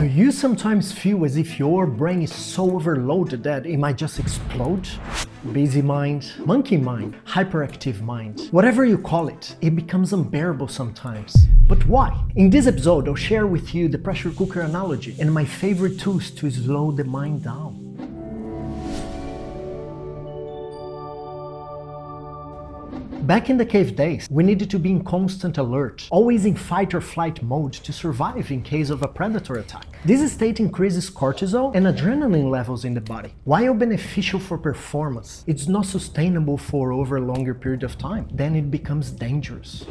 Do you sometimes feel as if your brain is so overloaded that it might just explode? Busy mind, monkey mind, hyperactive mind, whatever you call it, it becomes unbearable sometimes. But why? In this episode, I'll share with you the pressure cooker analogy and my favorite tools to slow the mind down. Back in the cave days, we needed to be in constant alert, always in fight or flight mode to survive in case of a predator attack. This state increases cortisol and adrenaline levels in the body. While beneficial for performance, it's not sustainable for over a longer period of time. Then it becomes dangerous.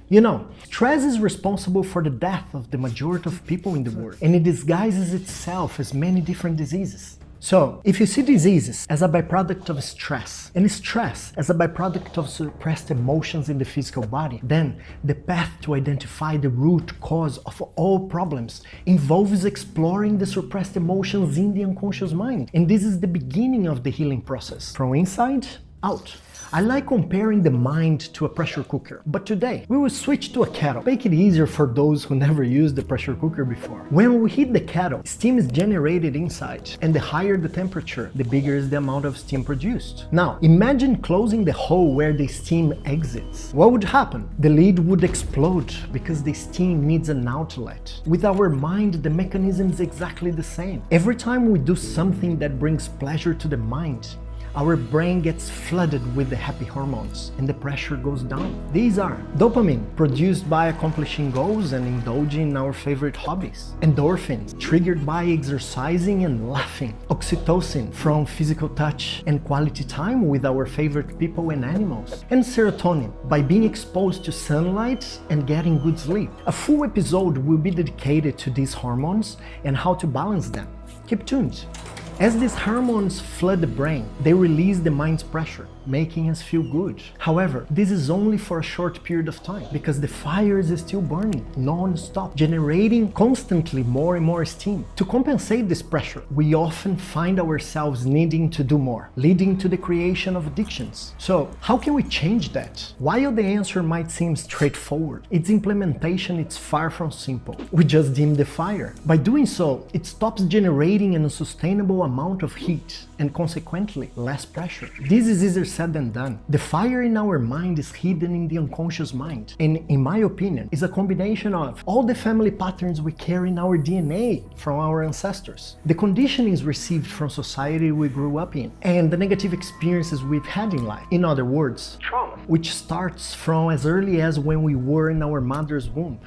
You know, stress is responsible for the death of the majority of people in the world, and it disguises itself as many different diseases. So, if you see diseases as a byproduct of stress, and stress as a byproduct of suppressed emotions in the physical body, then the path to identify the root cause of all problems involves exploring the suppressed emotions in the unconscious mind. And this is the beginning of the healing process, from inside out. I like comparing the mind to a pressure cooker, but today we will switch to a kettle. Make it easier for those who never used the pressure cooker before. When we heat the kettle, steam is generated inside, and the higher the temperature, the bigger is the amount of steam produced. Now, imagine closing the hole where the steam exits. What would happen? The lid would explode because the steam needs an outlet. With our mind, the mechanism is exactly the same. Every time we do something that brings pleasure to the mind, our brain gets flooded with the happy hormones and the pressure goes down. These are dopamine, produced by accomplishing goals and indulging in our favorite hobbies. Endorphins, triggered by exercising and laughing. Oxytocin, from physical touch and quality time with our favorite people and animals. And serotonin, by being exposed to sunlight and getting good sleep. A full episode will be dedicated to these hormones and how to balance them. Keep tuned. As these hormones flood the brain, they release the mind's pressure, making us feel good. However, this is only for a short period of time because the fire is still burning non-stop, generating constantly more and more steam. To compensate this pressure, we often find ourselves needing to do more, leading to the creation of addictions. So, how can we change that? While the answer might seem straightforward, its implementation is far from simple. We just dim the fire. By doing so, it stops generating an unsustainable amount of heat and consequently less pressure. This is easier said than done. The fire in our mind is hidden in the unconscious mind, and in my opinion is a combination of all the family patterns we carry in our DNA from our ancestors, the conditionings received from society we grew up in, and the negative experiences we've had in life. In other words, trauma, which starts from as early as when we were in our mother's womb.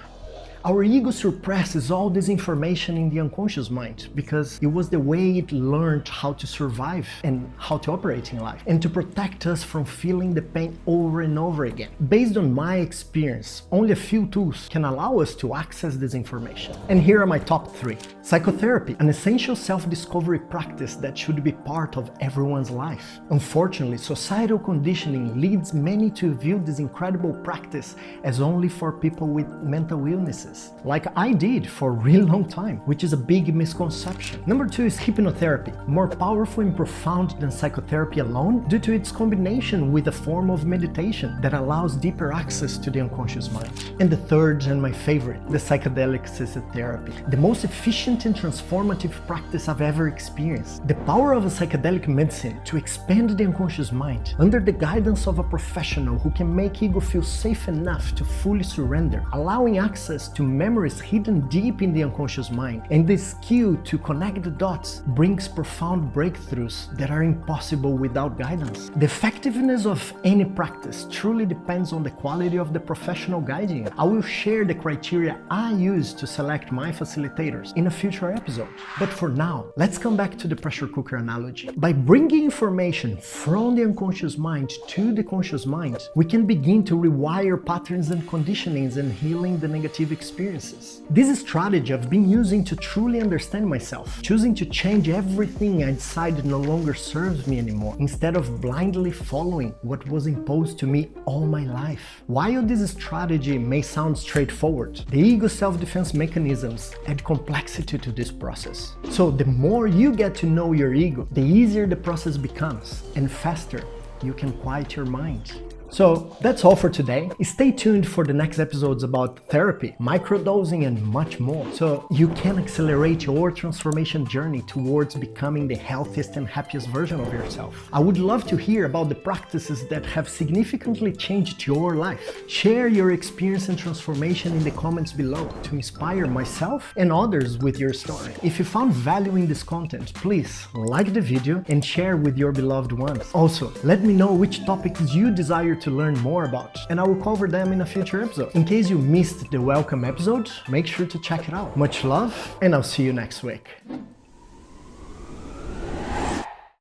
Our ego suppresses all this information in the unconscious mind because it was the way it learned how to survive and how to operate in life and to protect us from feeling the pain over and over again. Based on my experience, only a few tools can allow us to access this information. And here are my top 3. Psychotherapy, an essential self-discovery practice that should be part of everyone's life. Unfortunately, societal conditioning leads many to view this incredible practice as only for people with mental illnesses, like I did for a really long time, which is a big misconception. Number 2 is hypnotherapy, more powerful and profound than psychotherapy alone due to its combination with a form of meditation that allows deeper access to the unconscious mind. And the third, and my favorite, the psychedelic-assisted therapy, the most efficient and transformative practice I've ever experienced. The power of a psychedelic medicine to expand the unconscious mind under the guidance of a professional who can make ego feel safe enough to fully surrender, allowing access to memories hidden deep in the unconscious mind, and the skill to connect the dots brings profound breakthroughs that are impossible without guidance. The effectiveness of any practice truly depends on the quality of the professional guiding it. I will share the criteria I use to select my facilitators in a future episode. But for now, let's come back to the pressure cooker analogy. By bringing information from the unconscious mind to the conscious mind, we can begin to rewire patterns and conditionings and healing the negative experiences. This strategy I've been using to truly understand myself, choosing to change everything I decided no longer serves me anymore, instead of blindly following what was imposed to me all my life. While this strategy may sound straightforward, the ego self-defense mechanisms add complexity to this process. So the more you get to know your ego, the easier the process becomes, and faster you can quiet your mind. So that's all for today. Stay tuned for the next episodes about therapy, microdosing, and much more, so you can accelerate your transformation journey towards becoming the healthiest and happiest version of yourself. I would love to hear about the practices that have significantly changed your life. Share your experience and transformation in the comments below to inspire myself and others with your story. If you found value in this content, please like the video and share with your beloved ones. Also, let me know which topics you desire to learn more about, and I will cover them in a future episode. In case you missed the welcome episode, make sure to check it out. Much love, and I'll see you next week.